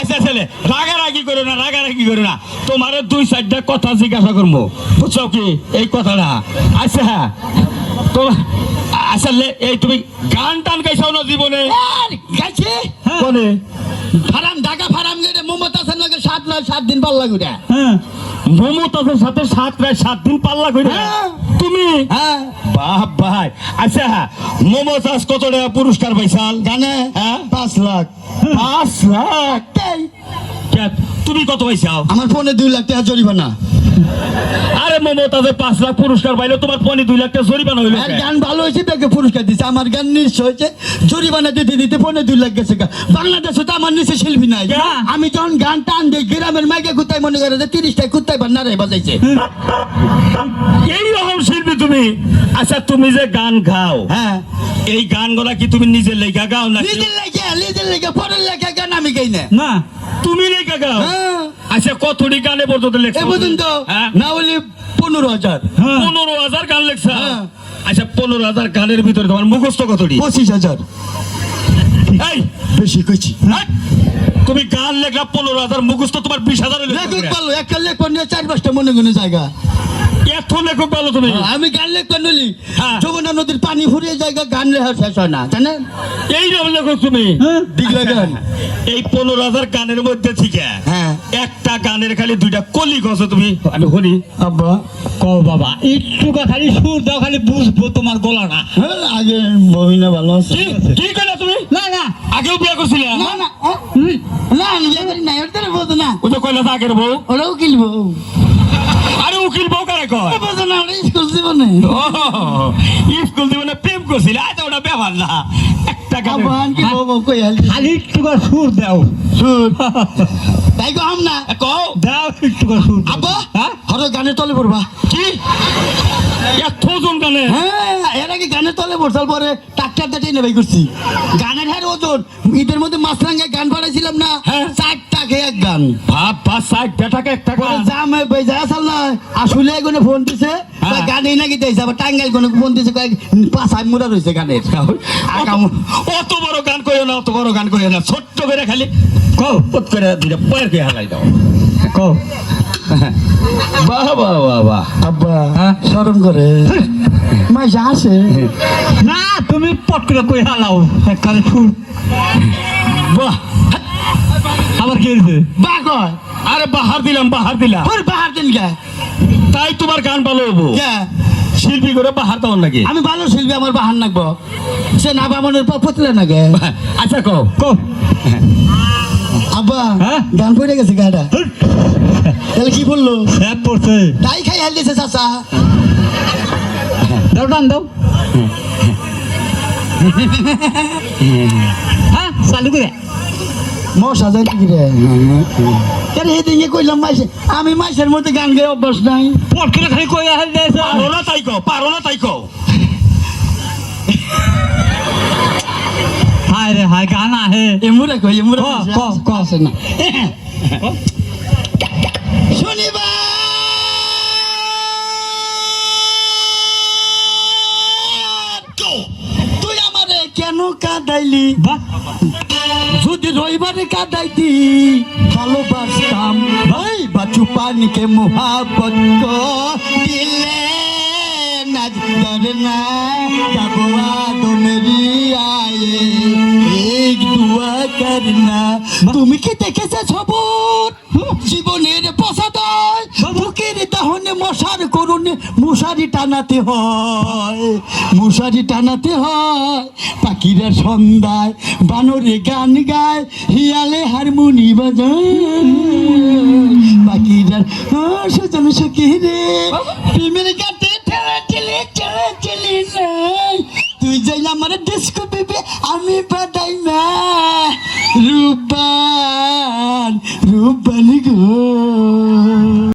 আচ্ছা ছেলে রাগারাগি করো না, রাগারাগি করো না, তোমার দুই চারটা কথা জিজ্ঞাসা করবো, বুঝছো কি এই কথাটা? আচ্ছা তো আচ্ছা এই তুমি গান টান গাইছাও না জীবনে? গাইছি কোনে? ফারাম ঢাকা ফারাম গেটে মমতাজের লগে 7 দিন পাল্লা ঘুরে। হ্যাঁ মমতাজের সাথে 7 দিন পাল্লা ঘুরে তুমি? হ্যাঁ বাহ ভাই। আচ্ছা মমতাজ কত টাকা পুরস্কার পাইছাল জানে? হ্যাঁ 5 লাখ। 5 লাখ? তুমি কত পাইছাও? আমার ফোনে 2 লাখ টাকা জরিমানা। আরে মমতাজে 5 লাখ পুরস্কার পাইলো, তোমার ফোনে 2 লাখ টাকা জরিমানা হইলো? আর গান ভালো হয়েছে তাকে পুরস্কার দিছে, আমার গান নিশ্চয় হয়েছে, জরিমানা দিতে দিতে ফোনে 2 লাখ গেছে। বাংলাদেশে তো আমার নিচে শিল্পী নাই। আমি যখন গান টান দিই গ্রামের মাইকে কুত্তায় মনে করে যে 30টায় কুত্তায় বান্নারে বাজাইছে। এই রকম শিল্পী তুমি? আচ্ছা তুমি যে গান গাও, হ্যাঁ এই গানগুলা কি তুমি নিজের লেখা গাও না? নিজের লেখা পরের লেখা গান আমি গাই না। না তুমি লেখা গাও? হ্যাঁ আচ্ছা কতটি গানে পর্যন্ত এ লেখছো? পর্যন্ত না বলি 15,000। 15,000 গান লেখছো? হ্যাঁ। আচ্ছা 15,000 গানের ভিতরে তোমার মুখস্থ কতটি? 25,000। এই বেশি কইছি। হ্যাঁ? তুমি গান লেখলা 15,000, মুখস্থ তোমার 20,000 হইলো? লেখক ভালো, একটা লেখক নিয়ে 4-5টা মনে গুনে জায়গা। এত লেখক ভালো তুমি? আমি গান লেখক নলি, হ্যাঁ। যমুনা নদীর পানি ফুরিয়ে জায়গা গান লেখা শেষ হয় না, জানেন? এই রকম লেখক তুমি? দিগলা গান। এই 15,000 গানের মধ্যে থেকে হ্যাঁ একটা গানের খালি 2টা কলি গছ তুমি, আমি শুনি। আব্বা কও বাবা, একটু খালি সুর দাও, খালি বুঝবো তোমার গলাটা। হ্যাঁ আগে বহিনা ভালো আছে। কি কইলা তুমি? না না আগেও বিয়ে করছিলে? না না না আমি বিয়ে করি না, ওটা বোঝো না, ও তো কইলা তো আগের বউ। ওরাও কিনবো। আরে উকিল বউ কারে কয়? বোঝো না, ওরা স্কুল জীবনে। ও স্কুল জীবনে প্রেম করছিলে? আচ্ছা ওটা ব্যাপার না, একটা গান। আব্বা আনকি বউ বউ কই আলি খালি একটু সুর দাও। সুর তাই কো না কও দাও একটু সুর দাও। আব্বা হ্যাঁ হরো গানে তলে পড়বা। কি এতজন গানে? হ্যাঁ এর আগে গানের তলে পড়ছাল, পরে ট্রাক্টর দিয়ে টেনে বাই করছি। গানের হার ওজন ঈদের মধ্যে মাছরাঙ্গায় গান বানাইছিলাম না, হ্যাঁ। 4 টাকা এক গান। ভাব 5-60 টাকা একটা পরে গান। জামে বেজা আসল না, আসলে এগুলো ফোন দিছে, হ্যাঁ। গানেই নাকি দিয়েছে, আবার টাঙ্গাইল কোনো ফোন দিছে, পাঁচাই মুড়া রয়েছে গানের। অত বড় গান কইও না, অত বড় গান কইও না, ছোট্ট করে খালি কও পত করে দুইটা পয়ের কে হালাই দাও। কও। বাহ বাহ বাহ বাহ। আব্বা হ্যাঁ? শরম করে মাইসা আসে। না তুমি পট করে কই হালাও একবারে সুর। বাহ আবার কি হয়েছে? বা কয় আরে বাহার দিলাম, বাহার দিলাম, তোর বাহার দিন গে তাই তোমার গান ভালো হবো। কে? শিল্পী করে বাহার দাও নাকি? আমি ভালো শিল্পী, আমার বাহার নাকবো, সে না বামনের পতলে না গে। আচ্ছা কও কও। আব্বা হ্যাঁ? গান পড়ে গেছে গাটা, তাহলে কি বললো? হ্যাঁ পড়ছে। তাই খাই হাল দিছে চাচা। দাও টান দাও। হ্যাঁ চালু করে। মশা যায় নাকি রে? কেন এদিকে কইলাম মাইসে, আমি মাইসের মধ্যে গান গায়ে অভ্যাস নাই। পট করে খালি কই হাল দিয়েছে। পারো না তাই কও, পারো না তাই কও। হায় রে হায়, গান আহে। এমুরা কই এমুরা ক আসে না। শনিবার তুই আমারে কেন কাঁদাইলি? বাহ যদি রবিবারে কাঁদাইতি ভালোবাসতাম। ভাই বাচু পানিকে মোহাবত দিলে নাজ করনা যাবো আদমেরি আয়ে এক দুয়া করনা। তুমি কি দেখেছে খবর? জীবনের পসাদায় বুকের দাহনে মশার করুণে মশারি টানাতে হয়, মশারি টানাতে হয়। পাখিরা সন্ধ্যায় বানরে গান গায়, হিয়ালে হারমোনি বাজায়। পাখিরা সজন সখী রে প্রেমের গাতে ঠেলা ঠেলে ঠেলা ঠেলি নাই। তুই যাই আমার ডিস্কো বেবি, আমি বাদা